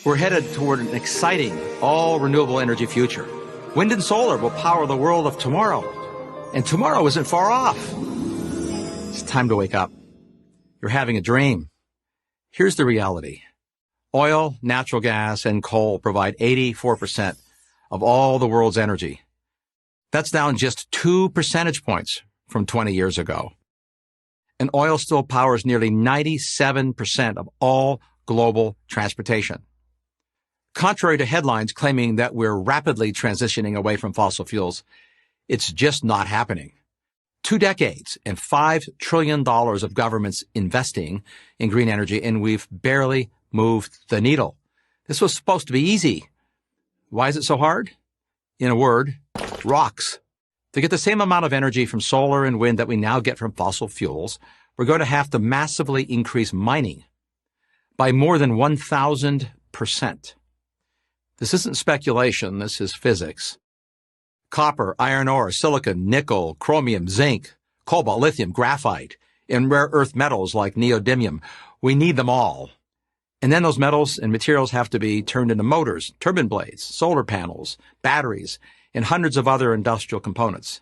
We're headed toward an exciting, all-renewable energy future. Wind and solar will power the world of tomorrow. And tomorrow isn't far off. It's time to wake up. You're having a dream. Here's the reality. Oil, natural gas, and coal provide 84% of all the world's energy. That's down just 2 percentage points from 20 years ago. And oil still powers nearly 97% of all global transportation. Contrary to headlines claiming that we're rapidly transitioning away from fossil fuels, it's just not happening. 2 decades and $5 trillion of governments investing in green energy, and we've barely moved the needle. This was supposed to be easy. Why is it so hard? In a word, rocks. To get the same amount of energy from solar and wind that we now get from fossil fuels, we're going to have to massively increase mining by more than 1,000%. This isn't speculation, this is physics. Copper, iron ore, silicon, nickel, chromium, zinc, cobalt, lithium, graphite, and rare earth metals like neodymium. We need them all. And then those metals and materials have to be turned into motors, turbine blades, solar panels, batteries, and hundreds of other industrial components.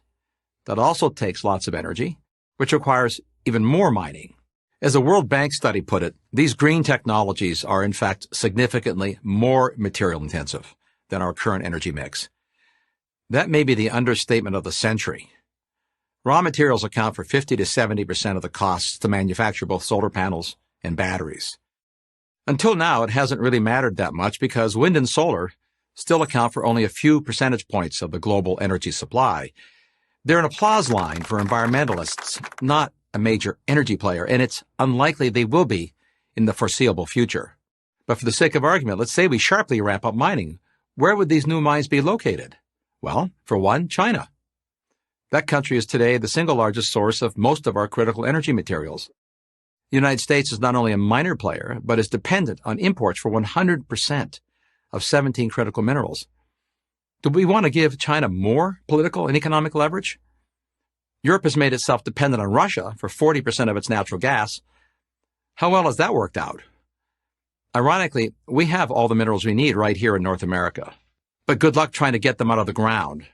That also takes lots of energy, which requires even more mining. As a World Bank study put it, these green technologies are in fact significantly more material intensive than our current energy mix. That may be the understatement of the century. Raw materials account for 50 to 70% of the costs to manufacture both solar panels and batteries. Until now, it hasn't really mattered that much because wind and solar still account for only a few percentage points of the global energy supply. They're an applause line for environmentalists, not a major energy player, and it's unlikely they will be in the foreseeable future. But for the sake of argument, let's say we sharply ramp up mining. Where would these new mines be located? Well, for one, China. That country is today the single largest source of most of our critical energy materials. The United States is not only a minor player, but is dependent on imports for 100% of 17 critical minerals. Do we want to give China more political and economic leverage? Europe has made itself dependent on Russia for 40% of its natural gas. How well has that worked out? Ironically, we have all the minerals we need right here in North America. But good luck trying to get them out of the ground.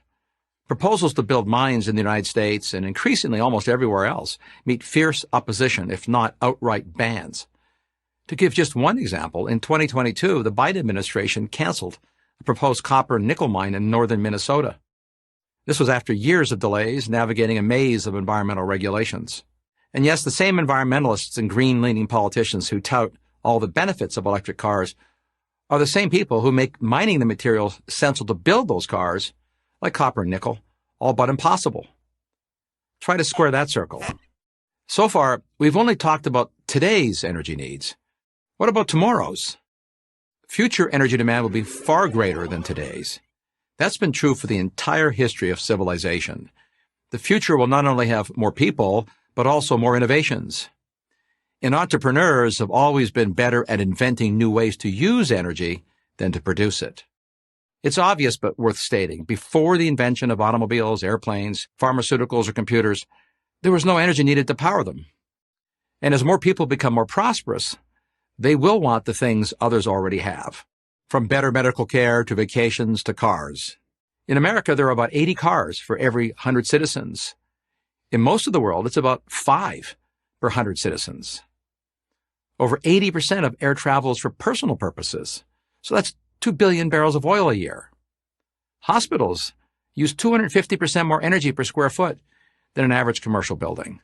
Proposals to build mines in the United States and increasingly almost everywhere else meet fierce opposition, if not outright bans. To give just one example, in 2022, the Biden administration canceled a proposed copper and nickel mine in northern Minnesota. This was after years of delays navigating a maze of environmental regulations. And yes, the same environmentalists and green-leaning politicians who tout all the benefits of electric cars are the same people who make mining the materials essential to build those cars, like copper and nickel, all but impossible. Try to square that circle. So far, we've only talked about today's energy needs. What about tomorrow's? Future energy demand will be far greater than today's. That's been true for the entire history of civilization. The future will not only have more people, but also more innovations. And entrepreneurs have always been better at inventing new ways to use energy than to produce it. It's obvious but worth stating. Before the invention of automobiles, airplanes, pharmaceuticals, or computers, there was no energy needed to power them. And as more people become more prosperous, they will want the things others already have, from better medical care to vacations to cars. In America, there are about 80 cars for every 100 citizens. In most of the world, it's about 5 per 100 citizens. Over 80% of air travel is for personal purposes, so that's 2 billion barrels of oil a year. Hospitals use 250% more energy per square foot than an average commercial building.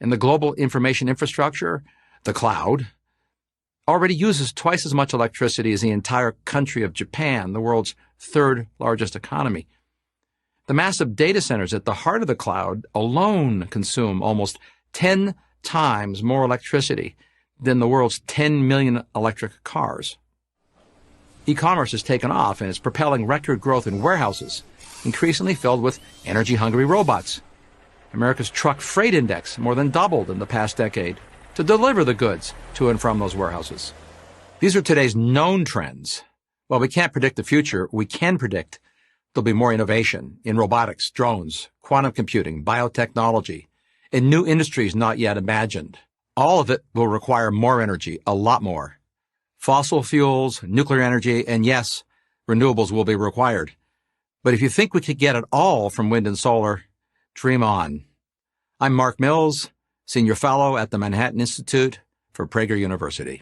And the global information infrastructure, the cloud, already uses twice as much electricity as the entire country of Japan, the world's third largest economy. The massive data centers at the heart of the cloud alone consume almost 10 times more electricity than the world's 10 million electric cars. E-commerce has taken off and is propelling record growth in warehouses, increasingly filled with energy-hungry robots. America's truck freight index more than doubled in the past decade to deliver the goods to and from those warehouses. These are today's known trends. While we can't predict the future, we can predict there'll be more innovation in robotics, drones, quantum computing, biotechnology, and new industries not yet imagined. All of it will require more energy, a lot more. Fossil fuels, nuclear energy, and yes, renewables will be required. But if you think we could get it all from wind and solar, dream on. I'm Mark Mills, Senior Fellow at the Manhattan Institute for Prager University.